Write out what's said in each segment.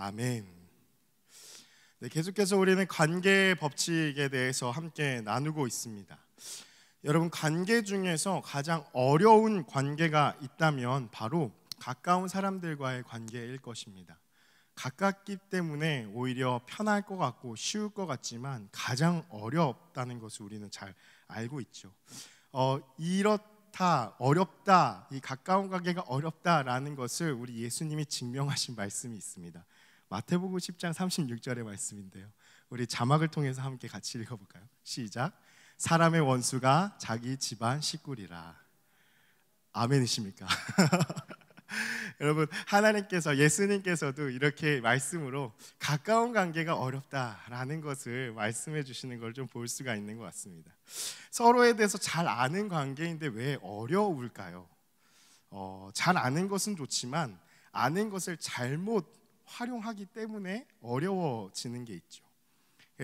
아멘. 네, 계속해서 우리는 관계 법칙에 대해서 함께 나누고 있습니다. 여러분, 관계 중에서 가장 어려운 관계가 있다면 바로 가까운 사람들과의 관계일 것입니다. 가깝기 때문에 오히려 편할 것 같고 쉬울 것 같지만 가장 어렵다는 것을 우리는 잘 알고 있죠. 이렇다, 어렵다, 이 가까운 관계가 어렵다라는 것을 우리 예수님이 증명하신 말씀이 있습니다. 마태복음 10장 36절의 말씀인데요, 우리 자막을 통해서 함께 같이 읽어볼까요? 시작. 사람의 원수가 자기 집안 식구리라. 아멘이십니까? 여러분, 하나님께서, 예수님께서도 이렇게 말씀으로 가까운 관계가 어렵다라는 것을 말씀해 주시는 걸 좀 볼 수가 있는 것 같습니다. 서로에 대해서 잘 아는 관계인데 왜 어려울까요? 잘 아는 것은 좋지만 아는 것을 잘못 활용하기 때문에 어려워지는 게 있죠.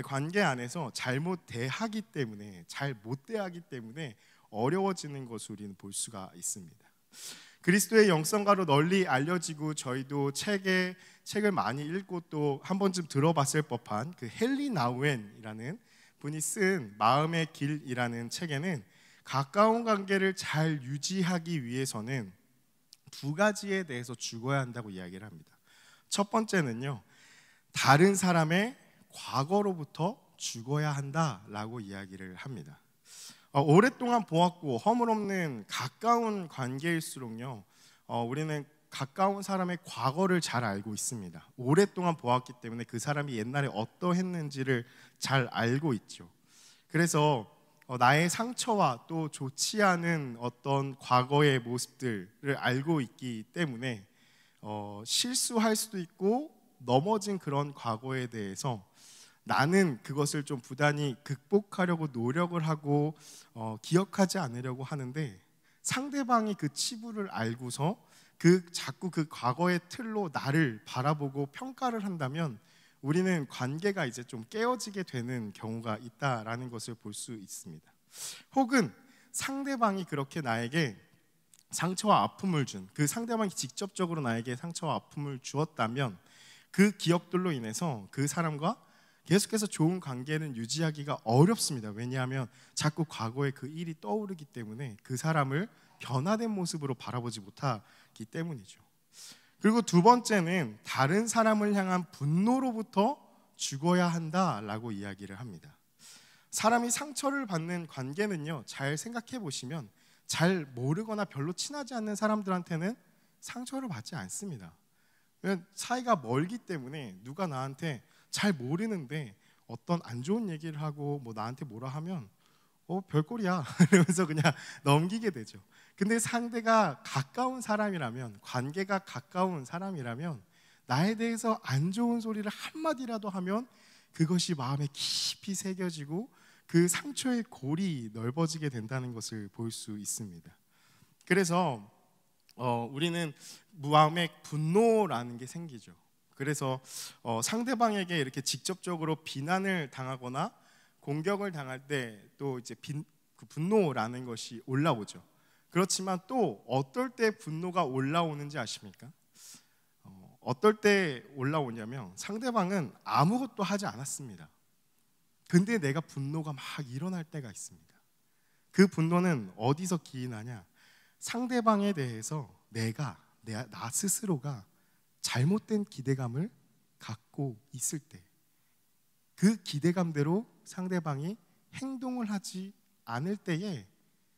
관계 안에서 잘못 대하기 때문에, 잘 못 대하기 때문에 어려워지는 것을 우리는 볼 수가 있습니다. 그리스도의 영성가로 널리 알려지고 저희도 책을 많이 읽고 또 한 번쯤 들어봤을 법한 그 헨리 나우엔이라는 분이 쓴 마음의 길이라는 책에는 가까운 관계를 잘 유지하기 위해서는 두 가지에 대해서 죽어야 한다고 이야기를 합니다. 첫 번째는요, 다른 사람의 과거로부터 죽어야 한다라고 이야기를 합니다. 오랫동안 보았고 허물없는 가까운 관계일수록요, 우리는 가까운 사람의 과거를 잘 알고 있습니다. 오랫동안 보았기 때문에 그 사람이 옛날에 어떠했는지를 잘 알고 있죠. 그래서 나의 상처와 또 좋지 않은 어떤 과거의 모습들을 알고 있기 때문에 실수할 수도 있고 넘어진 그런 과거에 대해서 나는 그것을 좀 부단히 극복하려고 노력을 하고 기억하지 않으려고 하는데, 상대방이 그 치부를 알고서 자꾸 그 과거의 틀로 나를 바라보고 평가를 한다면 우리는 관계가 이제 좀 깨어지게 되는 경우가 있다라는 것을 볼 수 있습니다. 혹은 상대방이 그렇게 나에게 상처와 아픔을 준, 그 상대방이 직접적으로 나에게 상처와 아픔을 주었다면 그 기억들로 인해서 그 사람과 계속해서 좋은 관계는 유지하기가 어렵습니다. 왜냐하면 자꾸 과거의 그 일이 떠오르기 때문에 그 사람을 변화된 모습으로 바라보지 못하기 때문이죠. 그리고 두 번째는 다른 사람을 향한 분노로부터 죽어야 한다라고 이야기를 합니다. 사람이 상처를 받는 관계는요, 잘 생각해 보시면 잘 모르거나 별로 친하지 않는 사람들한테는 상처를 받지 않습니다. 사이가 멀기 때문에 누가 나한테 잘 모르는데 어떤 안 좋은 얘기를 하고 뭐 나한테 뭐라 하면 별꼴이야 이러면서 그냥 넘기게 되죠. 근데 상대가 가까운 사람이라면, 관계가 가까운 사람이라면 나에 대해서 안 좋은 소리를 한마디라도 하면 그것이 마음에 깊이 새겨지고 그 상처의 골이 넓어지게 된다는 것을 볼 수 있습니다. 그래서 우리는 마음에 분노라는 게 생기죠. 그래서 상대방에게 이렇게 직접적으로 비난을 당하거나 공격을 당할 때 또 이제 그 분노라는 것이 올라오죠. 그렇지만 또 어떨 때 분노가 올라오는지 아십니까? 어떨 때 올라오냐면 상대방은 아무것도 하지 않았습니다. 근데 내가 분노가 막 일어날 때가 있습니다. 그 분노는 어디서 기인하냐? 상대방에 대해서 나 스스로가 잘못된 기대감을 갖고 있을 때, 그 기대감대로 상대방이 행동을 하지 않을 때에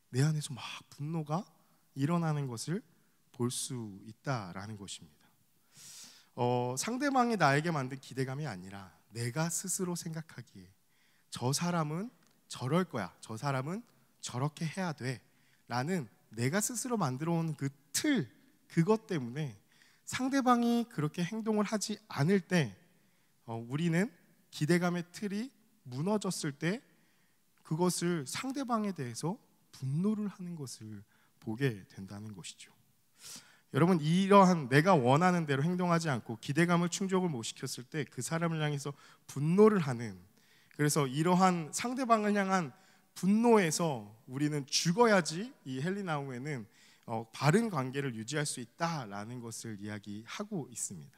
내 안에서 막 분노가 일어나는 것을 볼 수 있다라는 것입니다. 상대방이 나에게 만든 기대감이 아니라 내가 스스로 생각하기에 저 사람은 저럴 거야, 저 사람은 저렇게 해야 돼 라는 내가 스스로 만들어 온 그 틀, 그것 때문에 상대방이 그렇게 행동을 하지 않을 때 우리는 기대감의 틀이 무너졌을 때 그것을 상대방에 대해서 분노를 하는 것을 보게 된다는 것이죠. 여러분, 이러한 내가 원하는 대로 행동하지 않고 기대감을 충족을 못 시켰을 때 그 사람을 향해서 분노를 하는, 그래서 이러한 상대방을 향한 분노에서 우리는 죽어야지 이 헨리 나우엔은 바른 관계를 유지할 수 있다라는 것을 이야기하고 있습니다.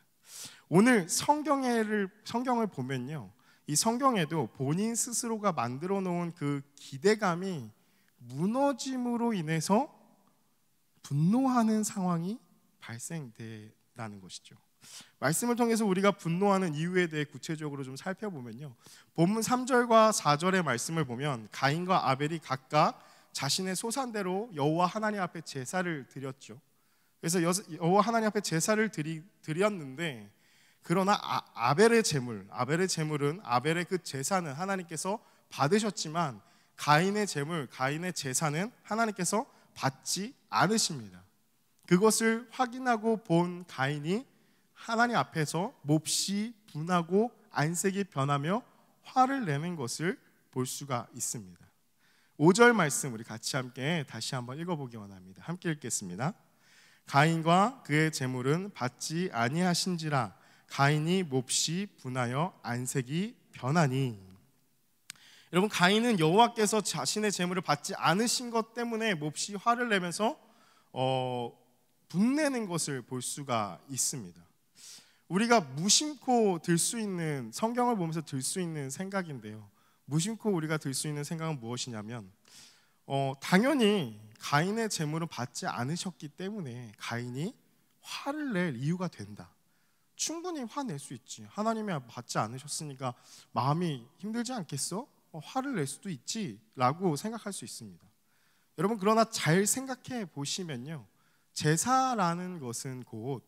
오늘 성경을 보면요, 이 성경에도 본인 스스로가 만들어 놓은 그 기대감이 무너짐으로 인해서 분노하는 상황이 발생된다는 것이죠. 말씀을 통해서 우리가 분노하는 이유에 대해 구체적으로 좀 살펴보면요, 본문 3절과 4절의 말씀을 보면 가인과 아벨이 각각 자신의 소산대로 여호와 하나님 앞에 제사를 드렸죠. 그래서 여호와 하나님 앞에 제사를 드렸는데, 그러나 아벨의 제물은 아벨의 그 제사는 하나님께서 받으셨지만 가인의 제물, 가인의 제사는 하나님께서 받지 않으십니다. 그것을 확인하고 본 가인이 하나님 앞에서 몹시 분하고 안색이 변하며 화를 내는 것을 볼 수가 있습니다. 5절 말씀 우리 같이 함께 다시 한번 읽어보기 원합니다. 함께 읽겠습니다. 가인과 그의 제물은 받지 아니하신지라 가인이 몹시 분하여 안색이 변하니. 여러분, 가인은 여호와께서 자신의 제물을 받지 않으신 것 때문에 몹시 화를 내면서 분내는 것을 볼 수가 있습니다. 우리가 무심코 들 수 있는, 성경을 보면서 들 수 있는 생각인데요, 무심코 우리가 들 수 있는 생각은 무엇이냐면 당연히 가인의 제물을 받지 않으셨기 때문에 가인이 화를 낼 이유가 된다. 충분히 화낼 수 있지. 하나님이 받지 않으셨으니까 마음이 힘들지 않겠어? 화를 낼 수도 있지 라고 생각할 수 있습니다. 여러분, 그러나 잘 생각해 보시면요, 제사라는 것은 곧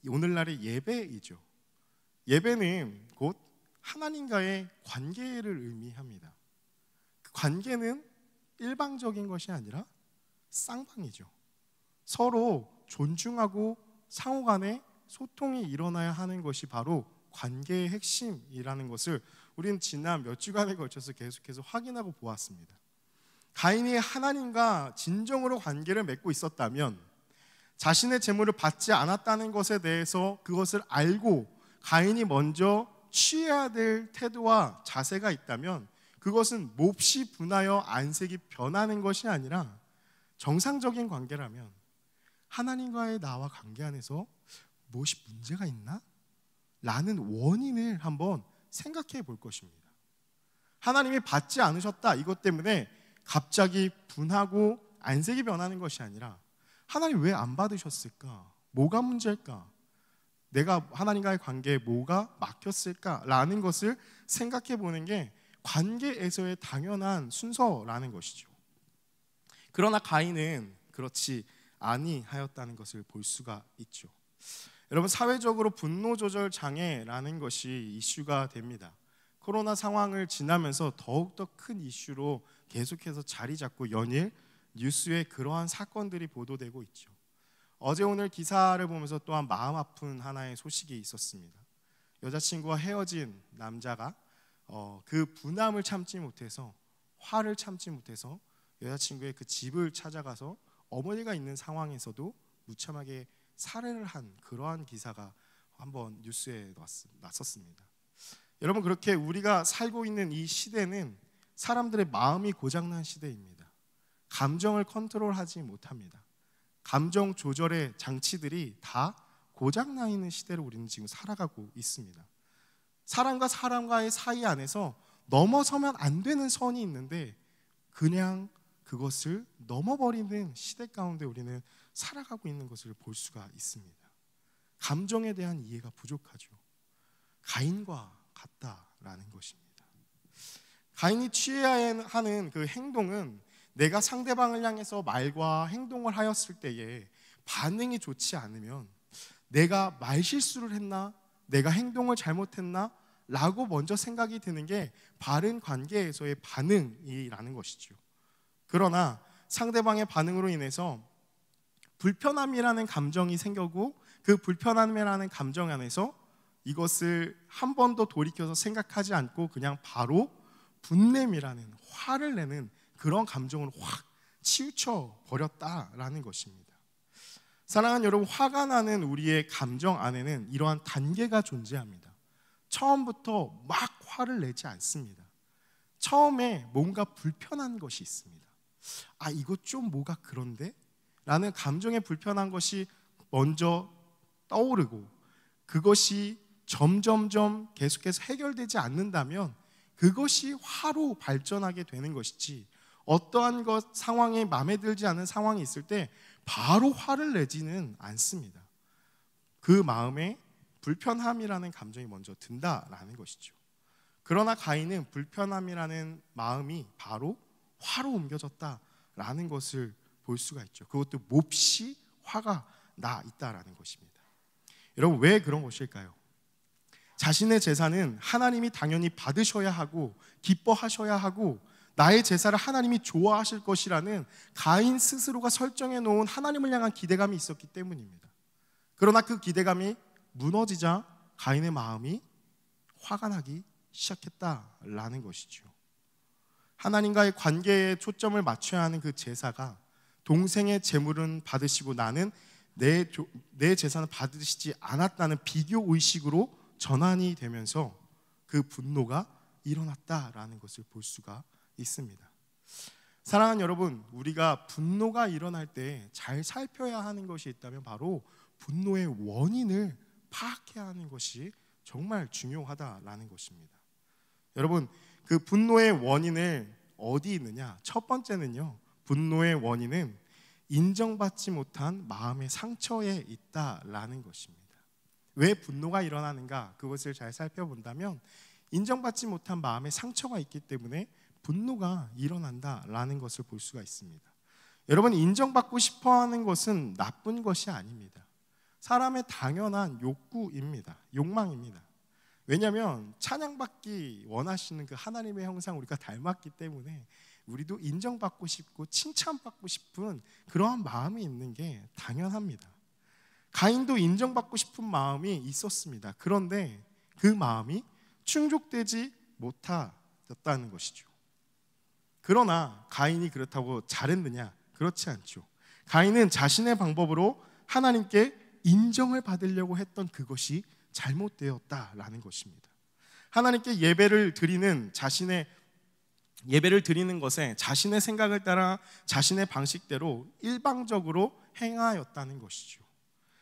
오늘날의 예배이죠. 예배는 곧 하나님과의 관계를 의미합니다. 그 관계는 일방적인 것이 아니라 쌍방이죠. 서로 존중하고 상호 간에 소통이 일어나야 하는 것이 바로 관계의 핵심이라는 것을 우리는 지난 몇 주간에 걸쳐서 계속해서 확인하고 보았습니다. 가인이 하나님과 진정으로 관계를 맺고 있었다면, 자신의 제물을 받지 않았다는 것에 대해서 그것을 알고 가인이 먼저 취해야 될 태도와 자세가 있다면, 그것은 몹시 분하여 안색이 변하는 것이 아니라 정상적인 관계라면 하나님과의 나와 관계 안에서 무엇이 문제가 있나? 라는 원인을 한번 생각해 볼 것입니다. 하나님이 받지 않으셨다, 이것 때문에 갑자기 분하고 안색이 변하는 것이 아니라 하나님 왜 안 받으셨을까? 뭐가 문제일까? 내가 하나님과의 관계에 뭐가 막혔을까? 라는 것을 생각해 보는 게 관계에서의 당연한 순서라는 것이죠. 그러나 가인은 그렇지 아니하였다는 것을 볼 수가 있죠. 여러분, 사회적으로 분노 조절 장애라는 것이 이슈가 됩니다. 코로나 상황을 지나면서 더욱더 큰 이슈로 계속해서 자리 잡고 연일 뉴스에 그러한 사건들이 보도되고 있죠. 어제 오늘 기사를 보면서 또한 마음 아픈 하나의 소식이 있었습니다. 여자친구와 헤어진 남자가 그 분함을 참지 못해서, 화를 참지 못해서 여자친구의 그 집을 찾아가서 어머니가 있는 상황에서도 무참하게 살해를 한 그러한 기사가 한번 뉴스에 났었습니다. 여러분, 그렇게 우리가 살고 있는 이 시대는 사람들의 마음이 고장난 시대입니다. 감정을 컨트롤하지 못합니다. 감정 조절의 장치들이 다 고장나 있는 시대로 우리는 지금 살아가고 있습니다. 사람과 사람과의 사이 안에서 넘어서면 안 되는 선이 있는데 그냥 그것을 넘어버리는 시대 가운데 우리는 살아가고 있는 것을 볼 수가 있습니다. 감정에 대한 이해가 부족하죠. 가인과 같다라는 것입니다. 가인이 취해야 하는 그 행동은 내가 상대방을 향해서 말과 행동을 하였을 때에 반응이 좋지 않으면 내가 말실수를 했나? 내가 행동을 잘못했나? 라고 먼저 생각이 드는 게 바른 관계에서의 반응이라는 것이죠. 그러나 상대방의 반응으로 인해서 불편함이라는 감정이 생기고 그 불편함이라는 감정 안에서 이것을 한 번 더 돌이켜서 생각하지 않고 그냥 바로 분냄이라는, 화를 내는 그런 감정으로 확 치우쳐 버렸다라는 것입니다. 사랑하는 여러분, 화가 나는 우리의 감정 안에는 이러한 단계가 존재합니다. 처음부터 막 화를 내지 않습니다. 처음에 뭔가 불편한 것이 있습니다. 아, 이거 좀 뭐가 그런데? 라는 감정에 불편한 것이 먼저 떠오르고 그것이 점점점 계속해서 해결되지 않는다면 그것이 화로 발전하게 되는 것이지, 어떠한 상황이 마음에 들지 않은 상황이 있을 때 바로 화를 내지는 않습니다. 그 마음에 불편함이라는 감정이 먼저 든다라는 것이죠. 그러나 가인은 불편함이라는 마음이 바로 화로 옮겨졌다라는 것을 볼 수가 있죠. 그것도 몹시 화가 나 있다라는 것입니다. 여러분, 왜 그런 것일까요? 자신의 제사는 하나님이 당연히 받으셔야 하고 기뻐하셔야 하고 나의 제사를 하나님이 좋아하실 것이라는 가인 스스로가 설정해 놓은 하나님을 향한 기대감이 있었기 때문입니다. 그러나 그 기대감이 무너지자 가인의 마음이 화가 나기 시작했다라는 것이죠. 하나님과의 관계에 초점을 맞춰야 하는 그 제사가 동생의 제물은 받으시고 나는 내 제사는 받으시지 않았다는 비교 의식으로 전환이 되면서 그 분노가 일어났다라는 것을 볼 수가 있습니다. 사랑하는 여러분, 우리가 분노가 일어날 때 잘 살펴야 하는 것이 있다면 바로 분노의 원인을 파악해야 하는 것이 정말 중요하다라는 것입니다. 여러분, 그 분노의 원인을 어디 있느냐? 첫 번째는요, 분노의 원인은 인정받지 못한 마음의 상처에 있다라는 것입니다. 왜 분노가 일어나는가? 그것을 잘 살펴본다면 인정받지 못한 마음의 상처가 있기 때문에 분노가 일어난다라는 것을 볼 수가 있습니다. 여러분, 인정받고 싶어하는 것은 나쁜 것이 아닙니다. 사람의 당연한 욕구입니다. 욕망입니다. 왜냐하면 찬양받기 원하시는 그 하나님의 형상 우리가 닮았기 때문에 우리도 인정받고 싶고 칭찬받고 싶은 그러한 마음이 있는 게 당연합니다. 가인도 인정받고 싶은 마음이 있었습니다. 그런데 그 마음이 충족되지 못하였다는 것이죠. 그러나 가인이 그렇다고 잘했느냐? 그렇지 않죠. 가인은 자신의 방법으로 하나님께 인정을 받으려고 했던 그것이 잘못되었다라는 것입니다. 하나님께 예배를 드리는 것에 자신의 생각을 따라 자신의 방식대로 일방적으로 행하였다는 것이죠.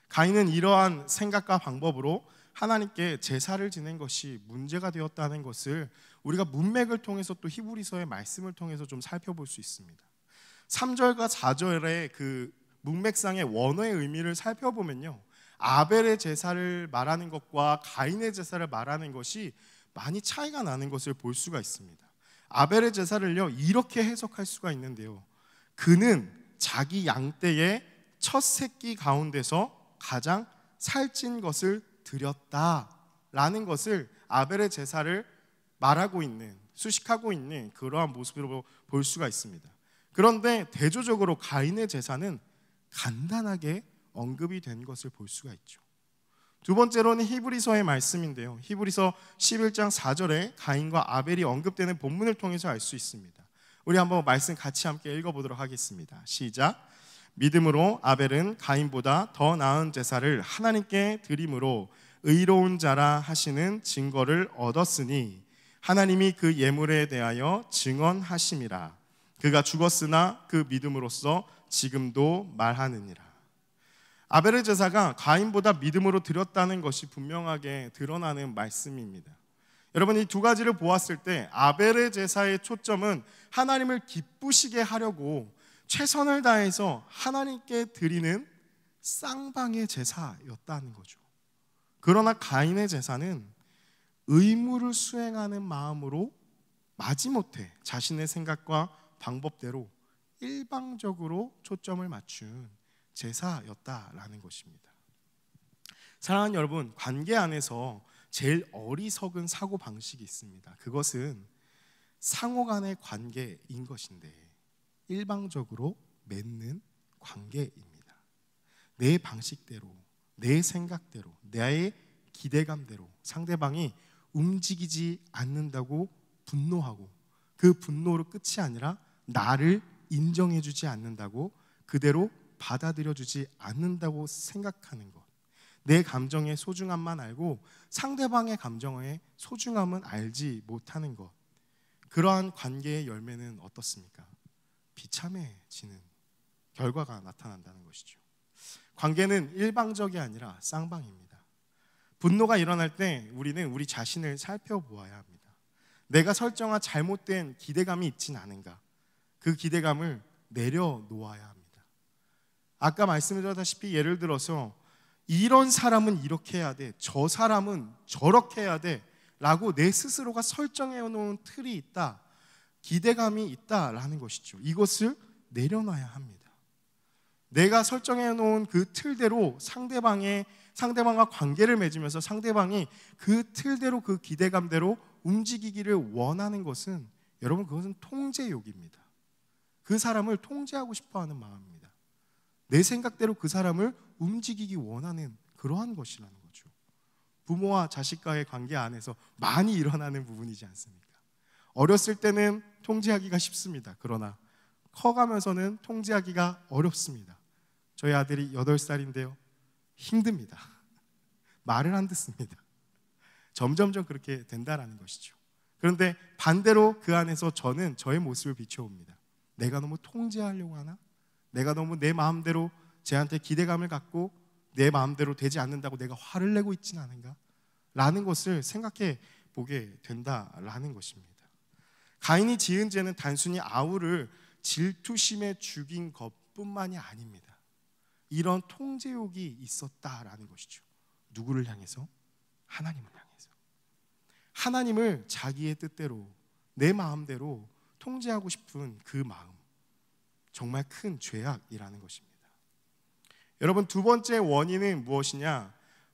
가인은 이러한 생각과 방법으로 하나님께 제사를 지낸 것이 문제가 되었다는 것을 우리가 문맥을 통해서 또 히브리서의 말씀을 통해서 좀 살펴볼 수 있습니다. 3절과 4절의 그 문맥상의 원어의 의미를 살펴보면요, 아벨의 제사를 말하는 것과 가인의 제사를 말하는 것이 많이 차이가 나는 것을 볼 수가 있습니다. 아벨의 제사를요, 이렇게 해석할 수가 있는데요, 그는 자기 양떼의 첫 새끼 가운데서 가장 살찐 것을 드렸다라는 것을 아벨의 제사를 말하고 있는, 수식하고 있는 그러한 모습으로 볼 수가 있습니다. 그런데 대조적으로 가인의 제사는 간단하게 언급이 된 것을 볼 수가 있죠. 두 번째로는 히브리서의 말씀인데요, 히브리서 11장 4절에 가인과 아벨이 언급되는 본문을 통해서 알 수 있습니다. 우리 한번 말씀 같이 함께 읽어보도록 하겠습니다. 시작. 믿음으로 아벨은 가인보다 더 나은 제사를 하나님께 드림으로 의로운 자라 하시는 증거를 얻었으니 하나님이 그 예물에 대하여 증언하심이라. 그가 죽었으나 그 믿음으로써 지금도 말하느니라. 아벨의 제사가 가인보다 믿음으로 드렸다는 것이 분명하게 드러나는 말씀입니다. 여러분, 이 두 가지를 보았을 때 아벨의 제사의 초점은 하나님을 기쁘시게 하려고 최선을 다해서 하나님께 드리는 쌍방의 제사였다는 거죠. 그러나 가인의 제사는 의무를 수행하는 마음으로 마지못해 자신의 생각과 방법대로 일방적으로 초점을 맞춘 제사였다라는 것입니다. 사랑하는 여러분, 관계 안에서 제일 어리석은 사고 방식이 있습니다. 그것은 상호 간의 관계인 것인데 일방적으로 맺는 관계입니다. 내 방식대로, 내 생각대로, 나의 기대감대로 상대방이 움직이지 않는다고 분노하고 그 분노로 끝이 아니라 나를 인정해주지 않는다고, 그대로 받아들여주지 않는다고 생각하는 것, 내 감정의 소중함만 알고 상대방의 감정의 소중함은 알지 못하는 것, 그러한 관계의 열매는 어떻습니까? 비참해지는 결과가 나타난다는 것이죠. 관계는 일방적이 아니라 쌍방입니다. 분노가 일어날 때 우리는 우리 자신을 살펴보아야 합니다. 내가 설정한 잘못된 기대감이 있진 않은가? 그 기대감을 내려놓아야 합니다. 아까 말씀드렸다시피 예를 들어서 이런 사람은 이렇게 해야 돼, 저 사람은 저렇게 해야 돼 라고 내 스스로가 설정해 놓은 틀이 있다, 기대감이 있다라는 것이죠. 이것을 내려놔야 합니다. 내가 설정해 놓은 그 틀대로 상대방과 관계를 맺으면서 상대방이 그 틀대로 그 기대감대로 움직이기를 원하는 것은, 여러분, 그것은 통제욕입니다. 그 사람을 통제하고 싶어하는 마음입니다. 내 생각대로 그 사람을 움직이기 원하는 그러한 것이라는 거죠. 부모와 자식과의 관계 안에서 많이 일어나는 부분이지 않습니까? 어렸을 때는 통제하기가 쉽습니다. 그러나 커가면서는 통제하기가 어렵습니다. 저희 아들이 8살인데요 힘듭니다. 말을 안 듣습니다. 점점점 그렇게 된다라는 것이죠. 그런데 반대로 그 안에서 저는 저의 모습을 비춰옵니다. 내가 너무 통제하려고 하나? 내가 너무 내 마음대로 쟤한테 기대감을 갖고 내 마음대로 되지 않는다고 내가 화를 내고 있진 않은가? 라는 것을 생각해 보게 된다라는 것입니다. 가인이 지은 죄는 단순히 아우를 질투심에 죽인 것뿐만이 아닙니다. 이런 통제욕이 있었다라는 것이죠. 누구를 향해서? 하나님을 향해서. 하나님을 자기의 뜻대로, 내 마음대로 통제하고 싶은 그 마음, 정말 큰 죄악이라는 것입니다. 여러분, 두 번째 원인은 무엇이냐?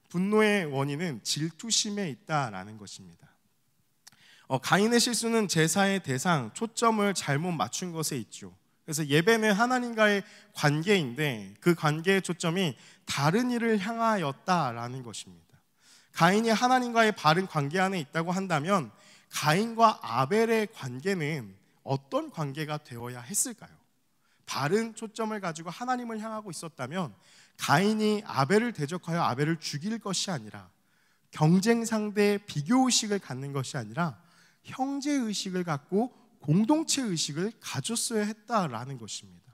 분노의 원인은 질투심에 있다라는 것입니다. 가인의 실수는 제사의 대상, 초점을 잘못 맞춘 것에 있죠. 그래서 예배는 하나님과의 관계인데 그 관계의 초점이 다른 일을 향하였다라는 것입니다. 가인이 하나님과의 바른 관계 안에 있다고 한다면 가인과 아벨의 관계는 어떤 관계가 되어야 했을까요? 바른 초점을 가지고 하나님을 향하고 있었다면 가인이 아벨을 대적하여 아벨을 죽일 것이 아니라, 경쟁 상대 비교의식을 갖는 것이 아니라 형제의식을 갖고 공동체의식을 가졌어야 했다라는 것입니다.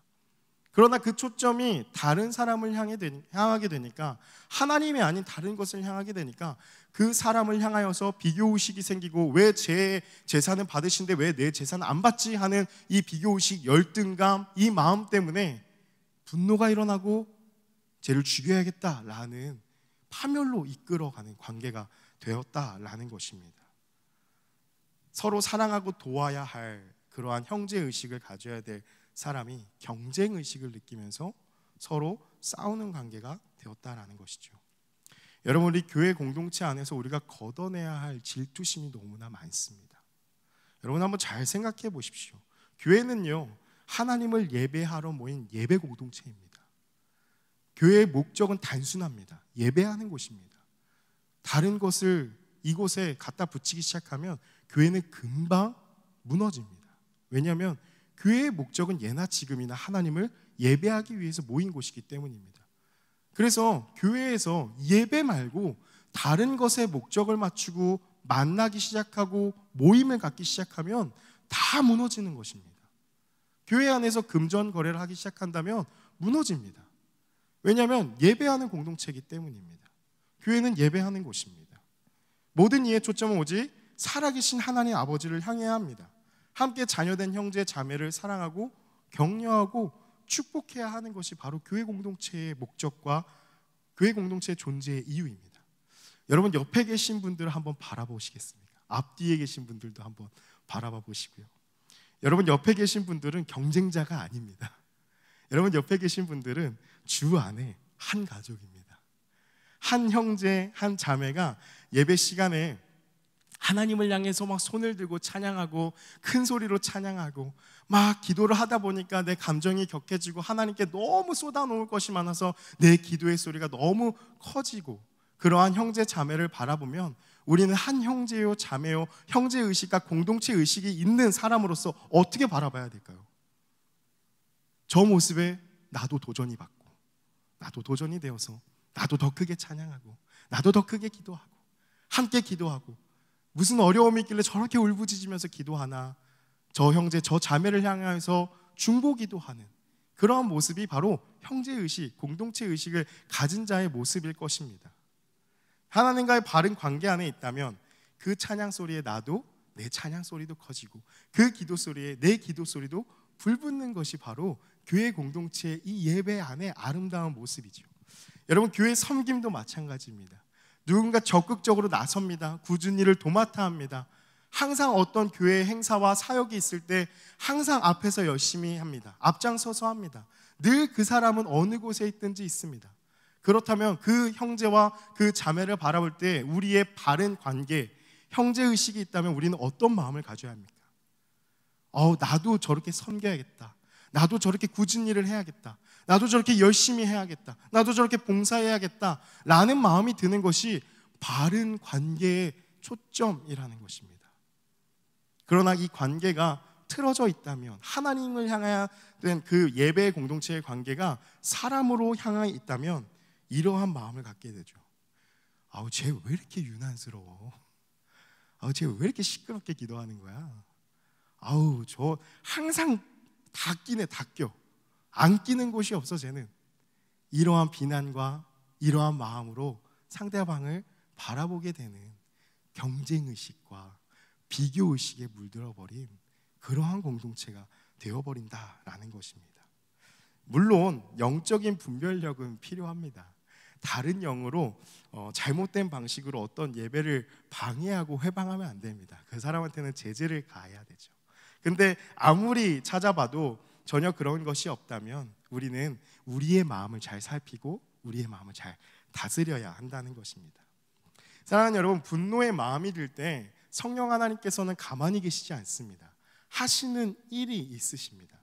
그러나 그 초점이 다른 사람을 향하게 되니까, 하나님이 아닌 다른 것을 향하게 되니까 그 사람을 향하여서 비교의식이 생기고, 왜 제 재산은 받으신데 왜 내 재산은 안 받지 하는 이 비교의식, 열등감, 이 마음 때문에 분노가 일어나고 쟤를 죽여야겠다라는 파멸로 이끌어가는 관계가 되었다라는 것입니다. 서로 사랑하고 도와야 할 그러한 형제의식을 가져야 될 사람이 경쟁의식을 느끼면서 서로 싸우는 관계가 되었다라는 것이죠. 여러분, 우리 교회 공동체 안에서 우리가 걷어내야 할 질투심이 너무나 많습니다. 여러분, 한번 잘 생각해 보십시오. 교회는요, 하나님을 예배하러 모인 예배 공동체입니다. 교회의 목적은 단순합니다. 예배하는 곳입니다. 다른 것을 이곳에 갖다 붙이기 시작하면 교회는 금방 무너집니다. 왜냐하면 교회의 목적은 예나 지금이나 하나님을 예배하기 위해서 모인 곳이기 때문입니다. 그래서 교회에서 예배 말고 다른 것에 목적을 맞추고 만나기 시작하고 모임을 갖기 시작하면 다 무너지는 것입니다. 교회 안에서 금전 거래를 하기 시작한다면 무너집니다. 왜냐하면 예배하는 공동체이기 때문입니다. 교회는 예배하는 곳입니다. 모든 이의 초점은 오직 살아계신 하나님 아버지를 향해야 합니다. 함께 자녀된 형제 자매를 사랑하고 격려하고 축복해야 하는 것이 바로 교회 공동체의 목적과 교회 공동체의 존재의 이유입니다. 여러분, 옆에 계신 분들을 한번 바라보시겠습니까? 앞뒤에 계신 분들도 한번 바라봐 보시고요. 여러분, 옆에 계신 분들은 경쟁자가 아닙니다. 여러분, 옆에 계신 분들은 주 안에 한 가족입니다. 한 형제, 한 자매가 예배 시간에 하나님을 향해서 막 손을 들고 찬양하고 큰 소리로 찬양하고 막 기도를 하다 보니까 내 감정이 격해지고 하나님께 너무 쏟아놓을 것이 많아서 내 기도의 소리가 너무 커지고, 그러한 형제 자매를 바라보면 우리는 한 형제요 자매요 형제의식과 공동체의식이 있는 사람으로서 어떻게 바라봐야 될까요? 저 모습에 나도 도전이 받고, 나도 도전이 되어서 나도 더 크게 찬양하고, 나도 더 크게 기도하고, 함께 기도하고, 무슨 어려움이 있길래 저렇게 울부짖으면서 기도하나, 저 형제 저 자매를 향해서 중보 기도하는 그러한 모습이 바로 형제의식, 공동체의식을 가진 자의 모습일 것입니다. 하나님과의 바른 관계 안에 있다면 그 찬양 소리에 나도 내 찬양 소리도 커지고 그 기도 소리에 내 기도 소리도 불붙는 것이 바로 교회 공동체의 이 예배 안의 아름다운 모습이죠. 여러분, 교회 섬김도 마찬가지입니다. 누군가 적극적으로 나섭니다. 굳은 일을 도맡아 합니다. 항상 어떤 교회 행사와 사역이 있을 때 항상 앞에서 열심히 합니다. 앞장서서 합니다. 늘 그 사람은 어느 곳에 있든지 있습니다. 그렇다면 그 형제와 그 자매를 바라볼 때 우리의 바른 관계, 형제의식이 있다면 우리는 어떤 마음을 가져야 합니까? 나도 저렇게 섬겨야겠다. 나도 저렇게 굳은 일을 해야겠다. 나도 저렇게 열심히 해야겠다. 나도 저렇게 봉사해야겠다 라는 마음이 드는 것이 바른 관계의 초점이라는 것입니다. 그러나 이 관계가 틀어져 있다면, 하나님을 향한 그 예배 공동체의 관계가 사람으로 향해 있다면 이러한 마음을 갖게 되죠. 쟤 왜 이렇게 유난스러워? 쟤 왜 이렇게 시끄럽게 기도하는 거야? 저 항상 다 끼네, 다 껴. 안 끼는 곳이 없어, 쟤는. 이러한 비난과 이러한 마음으로 상대방을 바라보게 되는 경쟁의식과 비교의식에 물들어버린 그러한 공동체가 되어버린다라는 것입니다. 물론 영적인 분별력은 필요합니다. 다른 영으로 잘못된 방식으로 어떤 예배를 방해하고 회방하면 안 됩니다. 그 사람한테는 제재를 가해야 되죠. 근데 아무리 찾아봐도 전혀 그런 것이 없다면 우리는 우리의 마음을 잘 살피고 우리의 마음을 잘 다스려야 한다는 것입니다. 사랑하는 여러분, 분노의 마음이 들 때 성령 하나님께서는 가만히 계시지 않습니다. 하시는 일이 있으십니다.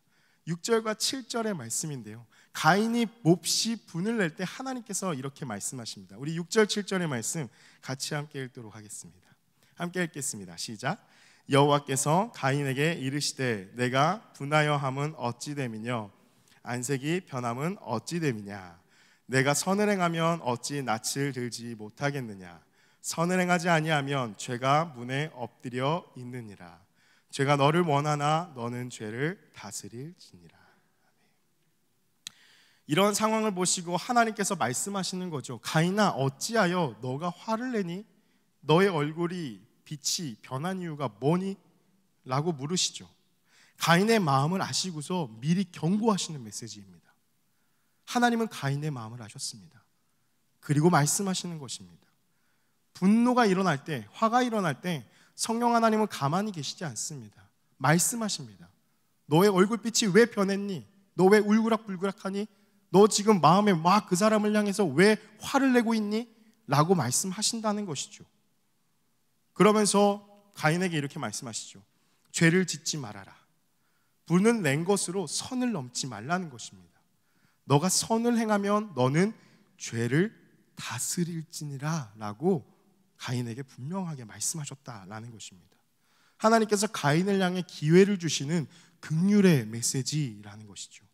6절과 7절의 말씀인데요, 가인이 몹시 분을 낼 때 하나님께서 이렇게 말씀하십니다. 우리 6절 7절의 말씀 같이 함께 읽도록 하겠습니다. 함께 읽겠습니다. 시작. 여호와께서 가인에게 이르시되 내가 분하여 함은 어찌 됨이뇨 안색이 변함은 어찌 됨이냐 내가 선을 행하면 어찌 낯을 들지 못하겠느냐 선을 행하지 아니하면 죄가 문에 엎드려 있느니라 죄가 너를 원하나 너는 죄를 다스릴지니라. 이런 상황을 보시고 하나님께서 말씀하시는 거죠. 가인아, 어찌하여 너가 화를 내니? 너의 얼굴이 빛이 변한 이유가 뭐니? 라고 물으시죠. 가인의 마음을 아시고서 미리 경고하시는 메시지입니다. 하나님은 가인의 마음을 아셨습니다. 그리고 말씀하시는 것입니다. 분노가 일어날 때, 화가 일어날 때 성령 하나님은 가만히 계시지 않습니다. 말씀하십니다. 너의 얼굴빛이 왜 변했니? 너 왜 울그락불그락하니? 너 지금 마음에 막 그 사람을 향해서 왜 화를 내고 있니? 라고 말씀하신다는 것이죠. 그러면서 가인에게 이렇게 말씀하시죠. 죄를 짓지 말아라. 분을 낸 것으로 선을 넘지 말라는 것입니다. 너가 선을 행하면 너는 죄를 다스릴지니라 라고 가인에게 분명하게 말씀하셨다라는 것입니다. 하나님께서 가인을 향해 기회를 주시는 긍휼의 메시지라는 것이죠.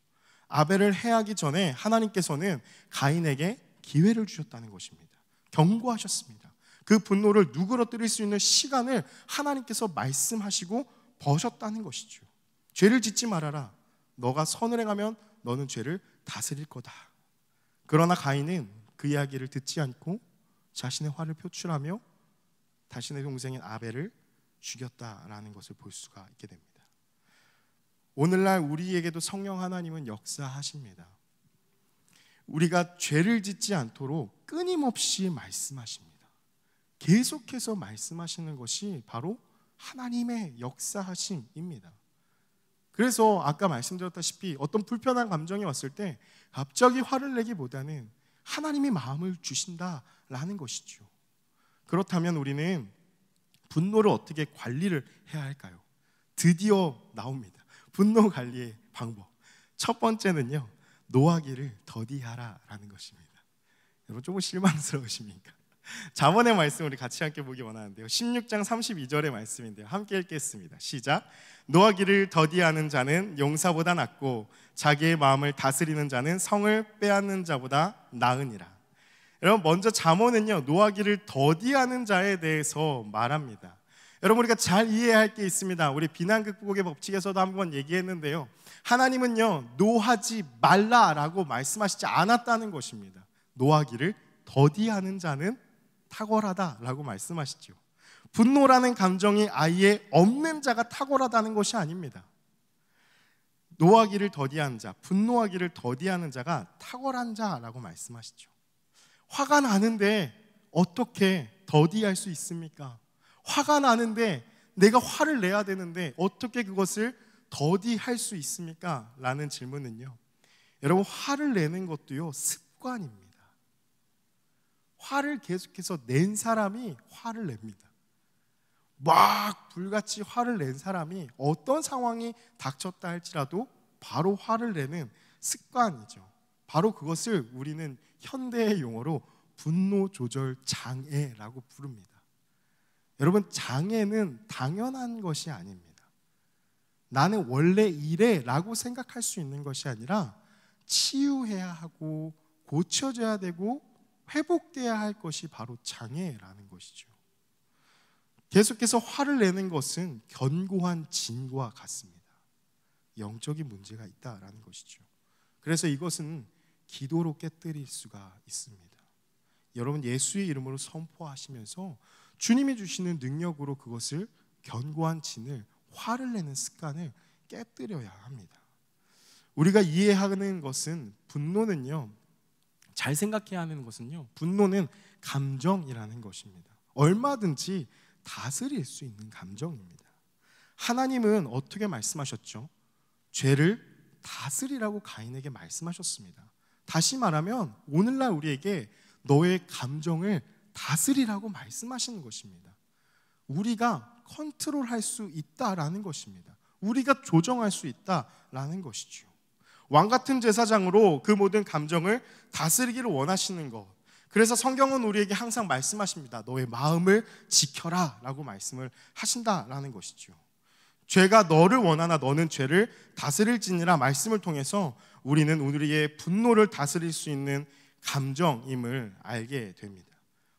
아벨을 해하기 전에 하나님께서는 가인에게 기회를 주셨다는 것입니다. 경고하셨습니다. 그 분노를 누그러뜨릴 수 있는 시간을 하나님께서 말씀하시고 버셨다는 것이죠. 죄를 짓지 말아라. 너가 선을 행하면 너는 죄를 다스릴 거다. 그러나 가인은 그 이야기를 듣지 않고 자신의 화를 표출하며 자신의 동생인 아벨을 죽였다라는 것을 볼 수가 있게 됩니다. 오늘날 우리에게도 성령 하나님은 역사하십니다. 우리가 죄를 짓지 않도록 끊임없이 말씀하십니다. 계속해서 말씀하시는 것이 바로 하나님의 역사하심입니다. 그래서 아까 말씀드렸다시피 어떤 불편한 감정이 왔을 때 갑자기 화를 내기보다는 하나님이 마음을 주신다라는 것이죠. 그렇다면 우리는 분노를 어떻게 관리를 해야 할까요? 드디어 나옵니다. 분노 관리의 방법. 첫 번째는요, 노하기를 더디하라라는 것입니다. 여러분 조금 실망스러우십니까? 잠언의 말씀 우리 같이 함께 보기 원하는데요, 16장 32절의 말씀인데요, 함께 읽겠습니다. 시작. 노하기를 더디하는 자는 용사보다 낫고 자기의 마음을 다스리는 자는 성을 빼앗는 자보다 나으니라. 여러분, 먼저 잠언은요, 노하기를 더디하는 자에 대해서 말합니다. 여러분, 우리가 잘 이해해야 할 게 있습니다. 우리 비난 극복의 법칙에서도 한번 얘기했는데요, 하나님은요, 노하지 말라라고 말씀하시지 않았다는 것입니다. 노하기를 더디하는 자는 탁월하다라고 말씀하시죠. 분노라는 감정이 아예 없는 자가 탁월하다는 것이 아닙니다. 노하기를 더디한 자, 분노하기를 더디하는 자가 탁월한 자라고 말씀하시죠. 화가 나는데 어떻게 더디할 수 있습니까? 화가 나는데 내가 화를 내야 되는데 어떻게 그것을 더디할 수 있습니까? 라는 질문은요, 여러분, 화를 내는 것도요 습관입니다. 화를 계속해서 낸 사람이 화를 냅니다. 막 불같이 화를 낸 사람이 어떤 상황이 닥쳤다 할지라도 바로 화를 내는 습관이죠. 바로 그것을 우리는 현대의 용어로 분노 조절 장애라고 부릅니다. 여러분, 장애는 당연한 것이 아닙니다. 나는 원래 이래 라고 생각할 수 있는 것이 아니라 치유해야 하고 고쳐져야 되고 회복돼야 할 것이 바로 장애라는 것이죠. 계속해서 화를 내는 것은 견고한 진과 같습니다. 영적인 문제가 있다라는 것이죠. 그래서 이것은 기도로 깨뜨릴 수가 있습니다. 여러분, 예수의 이름으로 선포하시면서 주님이 주시는 능력으로 그것을, 견고한 진을, 화를 내는 습관을 깨뜨려야 합니다. 우리가 이해하는 것은, 분노는요, 잘 생각해야 하는 것은요, 분노는 감정이라는 것입니다. 얼마든지 다스릴 수 있는 감정입니다. 하나님은 어떻게 말씀하셨죠? 죄를 다스리라고 가인에게 말씀하셨습니다. 다시 말하면 오늘날 우리에게 너의 감정을 다스리라고 말씀하시는 것입니다. 우리가 컨트롤할 수 있다라는 것입니다. 우리가 조정할 수 있다라는 것이죠. 왕같은 제사장으로 그 모든 감정을 다스리기를 원하시는 것. 그래서 성경은 우리에게 항상 말씀하십니다. 너의 마음을 지켜라 라고 말씀을 하신다라는 것이죠. 죄가 너를 원하나 너는 죄를 다스릴지니라 말씀을 통해서 우리는 우리의 분노를 다스릴 수 있는 감정임을 알게 됩니다.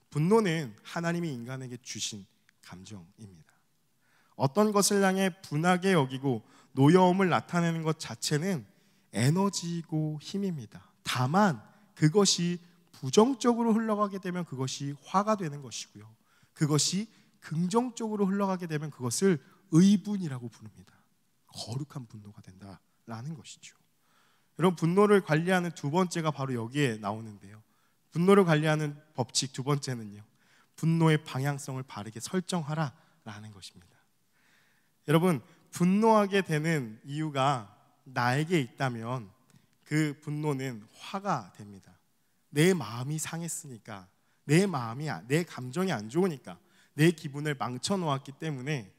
분노는 하나님이 인간에게 주신 감정입니다. 어떤 것을 향해 분하게 여기고 노여움을 나타내는 것 자체는 에너지이고 힘입니다. 다만 그것이 부정적으로 흘러가게 되면 그것이 화가 되는 것이고요, 그것이 긍정적으로 흘러가게 되면 그것을 의분이라고 부릅니다. 거룩한 분노가 된다라는 것이죠. 여러분, 분노를 관리하는 두 번째가 바로 여기에 나오는데요, 분노를 관리하는 법칙 두 번째는요, 분노의 방향성을 바르게 설정하라라는 것입니다. 여러분, 분노하게 되는 이유가 나에게 있다면 그 분노는 화가 됩니다. 내 마음이 상했으니까, 내 감정이 안 좋으니까, 내 기분을 망쳐놓았기 때문에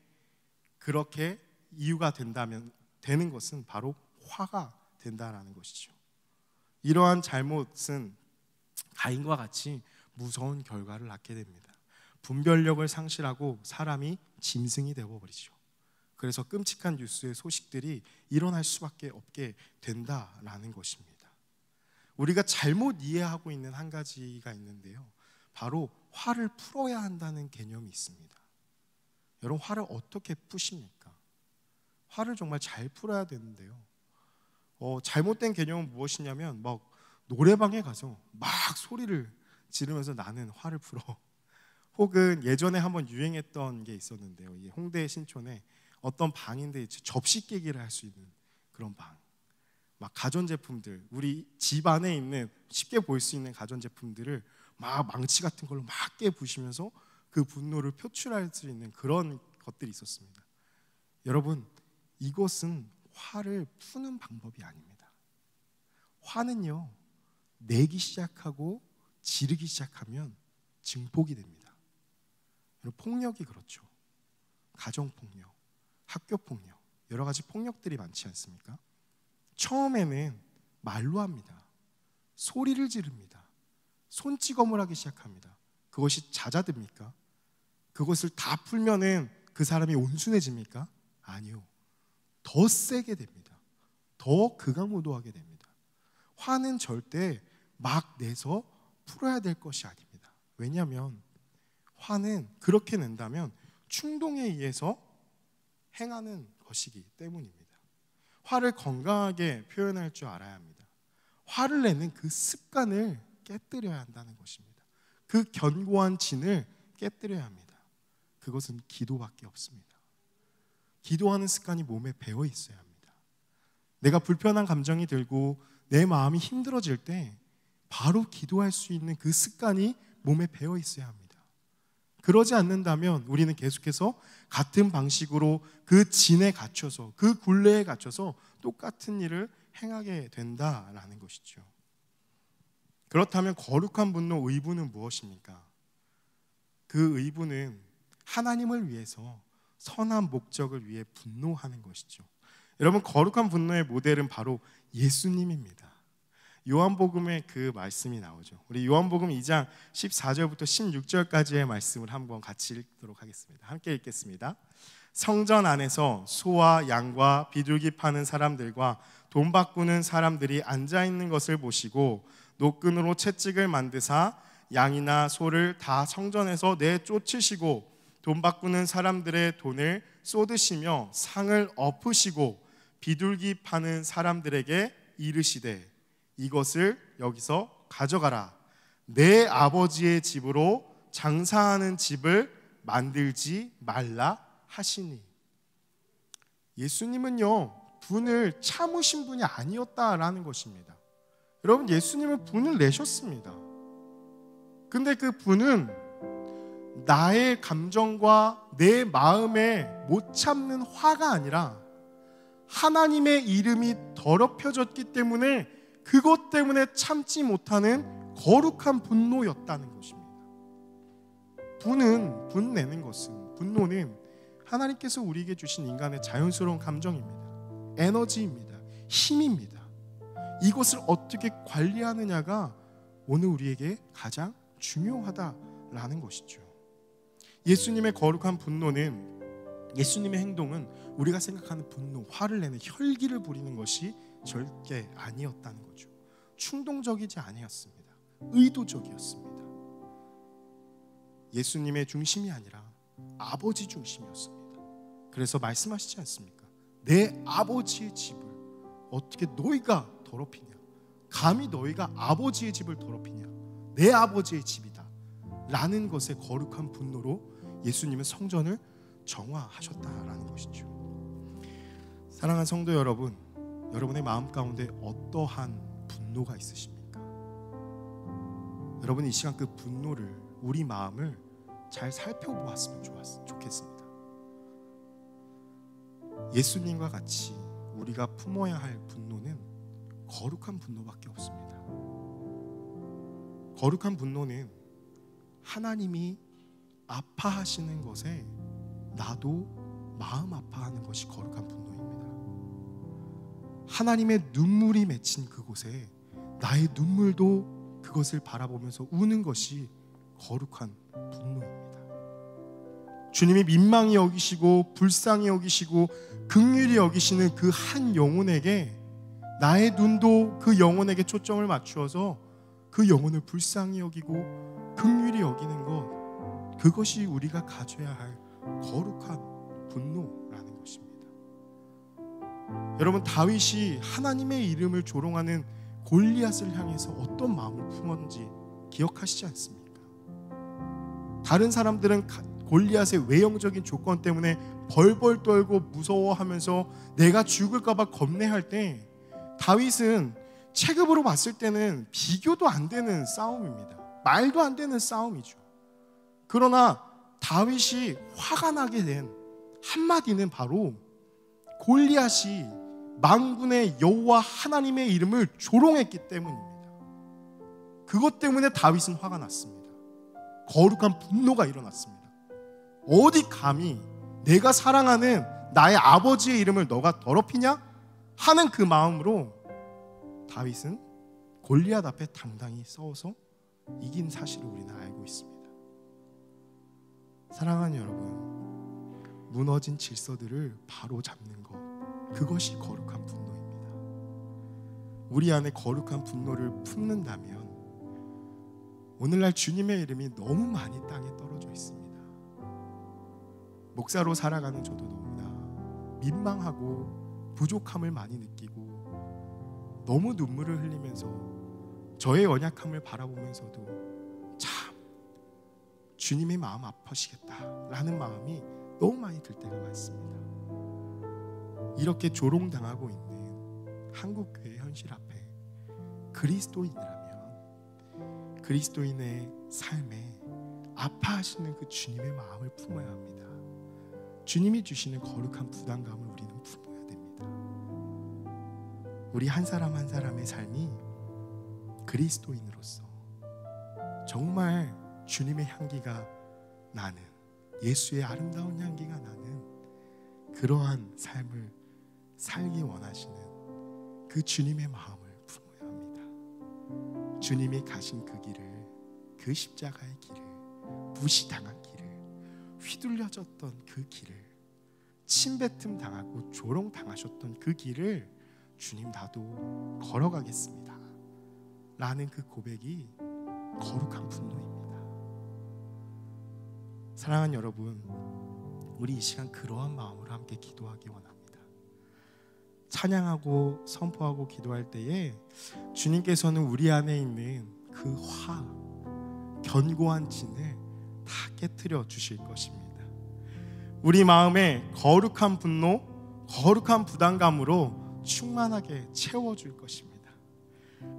그렇게 이유가 된다면 되는 것은 바로 화가 된다라는 것이죠. 이러한 잘못은 가인과 같이 무서운 결과를 낳게 됩니다. 분별력을 상실하고 사람이 짐승이 되어버리죠. 그래서 끔찍한 뉴스의 소식들이 일어날 수밖에 없게 된다라는 것입니다. 우리가 잘못 이해하고 있는 한 가지가 있는데요, 바로 화를 풀어야 한다는 개념이 있습니다. 여러분, 화를 어떻게 푸십니까? 화를 정말 잘 풀어야 되는데요, 잘못된 개념은 무엇이냐면 막 노래방에 가서 막 소리를 지르면서 나는 화를 풀어. 혹은 예전에 한번 유행했던 게 있었는데요, 이 홍대 신촌에 어떤 방인데 접시 깨기를 할 수 있는 그런 방, 막 가전제품들, 우리 집 안에 있는 쉽게 볼 수 있는 가전제품들을 막 망치 같은 걸로 막 깨부시면서 그 분노를 표출할 수 있는 그런 것들이 있었습니다. 여러분, 이것은 화를 푸는 방법이 아닙니다. 화는요, 내기 시작하고 지르기 시작하면 증폭이 됩니다. 폭력이 그렇죠. 가정폭력, 학교폭력, 여러 가지 폭력들이 많지 않습니까? 처음에는 말로 합니다. 소리를 지릅니다. 손찌검을 하기 시작합니다. 그것이 잦아듭니까? 그것을 다 풀면은 그 사람이 온순해집니까? 아니요. 더 세게 됩니다. 더 극악무도하게 됩니다. 화는 절대 막 내서 풀어야 될 것이 아닙니다. 왜냐하면 화는 그렇게 낸다면 충동에 의해서 행하는 것이기 때문입니다. 화를 건강하게 표현할 줄 알아야 합니다. 화를 내는 그 습관을 깨뜨려야 한다는 것입니다. 그 견고한 진을 깨뜨려야 합니다. 그것은 기도밖에 없습니다. 기도하는 습관이 몸에 배어 있어야 합니다. 내가 불편한 감정이 들고 내 마음이 힘들어질 때 바로 기도할 수 있는 그 습관이 몸에 배어 있어야 합니다. 그러지 않는다면 우리는 계속해서 같은 방식으로 그 진에 갇혀서, 그 굴레에 갇혀서 똑같은 일을 행하게 된다라는 것이죠. 그렇다면 거룩한 분노, 의분은 무엇입니까? 그 의분은 하나님을 위해서 선한 목적을 위해 분노하는 것이죠. 여러분, 거룩한 분노의 모델은 바로 예수님입니다. 요한복음에 그 말씀이 나오죠. 우리 요한복음 2장 14절부터 16절까지의 말씀을 한번 같이 읽도록 하겠습니다. 함께 읽겠습니다. 성전 안에서 소와 양과 비둘기 파는 사람들과 돈 바꾸는 사람들이 앉아있는 것을 보시고 노끈으로 채찍을 만드사 양이나 소를 다 성전에서 내쫓으시고 돈 바꾸는 사람들의 돈을 쏟으시며 상을 엎으시고 비둘기 파는 사람들에게 이르시되 이것을 여기서 가져가라. 내 아버지의 집으로 장사하는 집을 만들지 말라 하시니. 예수님은요, 분을 참으신 분이 아니었다라는 것입니다. 여러분, 예수님은 분을 내셨습니다. 근데 그 분은 나의 감정과 내 마음에 못 참는 화가 아니라 하나님의 이름이 더럽혀졌기 때문에 그것 때문에 참지 못하는 거룩한 분노였다는 것입니다. 분내는 것은, 분노는 하나님께서 우리에게 주신 인간의 자연스러운 감정입니다. 에너지입니다. 힘입니다. 이것을 어떻게 관리하느냐가 오늘 우리에게 가장 중요하다라는 것이죠. 예수님의 거룩한 분노는, 예수님의 행동은 우리가 생각하는 분노, 화를 내는, 혈기를 부리는 것이 절대 아니었다는 거죠. 충동적이지 아니었습니다. 의도적이었습니다. 예수님의 중심이 아니라 아버지 중심이었습니다. 그래서 말씀하시지 않습니까? 내 아버지의 집을 어떻게 너희가 더럽히냐? 감히 너희가 아버지의 집을 더럽히냐? 내 아버지의 집이다 라는 것에 거룩한 분노로 예수님은 성전을 정화하셨다라는 것이죠. 사랑하는 성도 여러분, 여러분의 마음 가운데 어떠한 분노가 있으십니까? 여러분, 이 시간 그 분노를, 우리 마음을 잘 살펴보았으면 좋겠습니다. 예수님과 같이 우리가 품어야 할 분노는 거룩한 분노밖에 없습니다. 거룩한 분노는 하나님이 아파하시는 것에 나도 마음 아파하는 것이 거룩한 분노입니다. 하나님의 눈물이 맺힌 그곳에 나의 눈물도 그것을 바라보면서 우는 것이 거룩한 분노입니다. 주님이 민망히 여기시고 불쌍히 여기시고 긍휼히 여기시는 그 한 영혼에게 나의 눈도 그 영혼에게 초점을 맞추어서 그 영혼을 불쌍히 여기고 긍휼히 여기는 것, 그것이 우리가 가져야 할 거룩한 분노라는 것입니다. 여러분, 다윗이 하나님의 이름을 조롱하는 골리앗을 향해서 어떤 마음을 품었는지 기억하시지 않습니까? 다른 사람들은 골리앗의 외형적인 조건 때문에 벌벌 떨고 무서워하면서 내가 죽을까 봐 겁내할 때, 다윗은 체급으로 봤을 때는 비교도 안 되는 싸움입니다. 말도 안 되는 싸움이죠. 그러나 다윗이 화가 나게 된 한마디는 바로 골리앗이 만군의 여호와 하나님의 이름을 조롱했기 때문입니다. 그것 때문에 다윗은 화가 났습니다. 거룩한 분노가 일어났습니다. 어디 감히 내가 사랑하는 나의 아버지의 이름을 너가 더럽히냐? 하는 그 마음으로 다윗은 골리앗 앞에 당당히 싸워서 이긴 사실을 우리는 알고 있습니다. 사랑하는 여러분, 무너진 질서들을 바로 잡는 것, 그것이 거룩한 분노입니다. 우리 안에 거룩한 분노를 품는다면 오늘날 주님의 이름이 너무 많이 땅에 떨어져 있습니다. 목사로 살아가는 저도 너무나 민망하고 부족함을 많이 느끼고 너무 눈물을 흘리면서 저의 연약함을 바라보면서도 참 주님의 마음 아파시겠다라는 마음이 너무 많이 들 때가 많습니다. 이렇게 조롱당하고 있는 한국교회 현실 앞에 그리스도인이라면 그리스도인의 삶에 아파하시는 그 주님의 마음을 품어야 합니다. 주님이 주시는 거룩한 부담감을 우리는 품어야 됩니다. 우리 한 사람 한 사람의 삶이 그리스도인으로서 정말 주님의 향기가 나는, 예수의 아름다운 향기가 나는 그러한 삶을 살기 원하시는 그 주님의 마음을 품어야 합니다. 주님이 가신 그 길을, 그 십자가의 길을, 무시당한 길을, 휘둘려졌던 그 길을, 침뱉음 당하고 조롱 당하셨던 그 길을 주님 나도 걸어가겠습니다 라는 그 고백이 거룩한 분노입니다. 사랑하는 여러분, 우리 이 시간 그러한 마음으로 함께 기도하기 원합니다. 찬양하고 선포하고 기도할 때에 주님께서는 우리 안에 있는 그 화, 견고한 진을 다 깨트려 주실 것입니다. 우리 마음에 거룩한 분노, 거룩한 부담감으로 충만하게 채워줄 것입니다.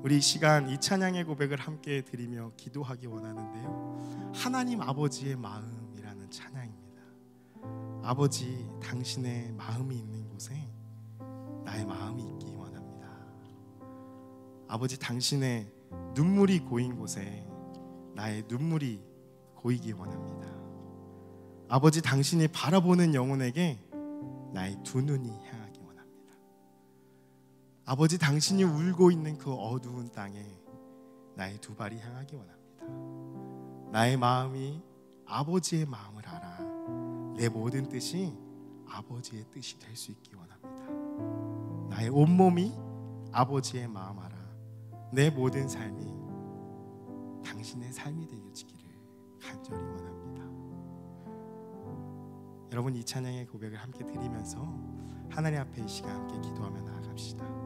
우리 이 시간 이 찬양의 고백을 함께 드리며 기도하기 원하는데요, 하나님 아버지의 마음이라는 찬양입니다. 아버지, 당신의 마음이 있는 곳에 나의 마음이 있기 원합니다. 아버지, 당신의 눈물이 고인 곳에 나의 눈물이 고이기 원합니다. 아버지, 당신이 바라보는 영혼에게 나의 두 눈이 향하기 원합니다. 아버지, 당신이 울고 있는 그 어두운 땅에 나의 두 발이 향하기 원합니다. 나의 마음이 아버지의 마음을 알아 내 모든 뜻이 아버지의 뜻이 될 수 있기 원합니다. 나의 온몸이 아버지의 마음 알아 내 모든 삶이 당신의 삶이 되어지기를 간절히 원합니다. 여러분, 이 찬양의 고백을 함께 드리면서 하나님 앞에 이 시간 함께 기도하며 나아갑시다.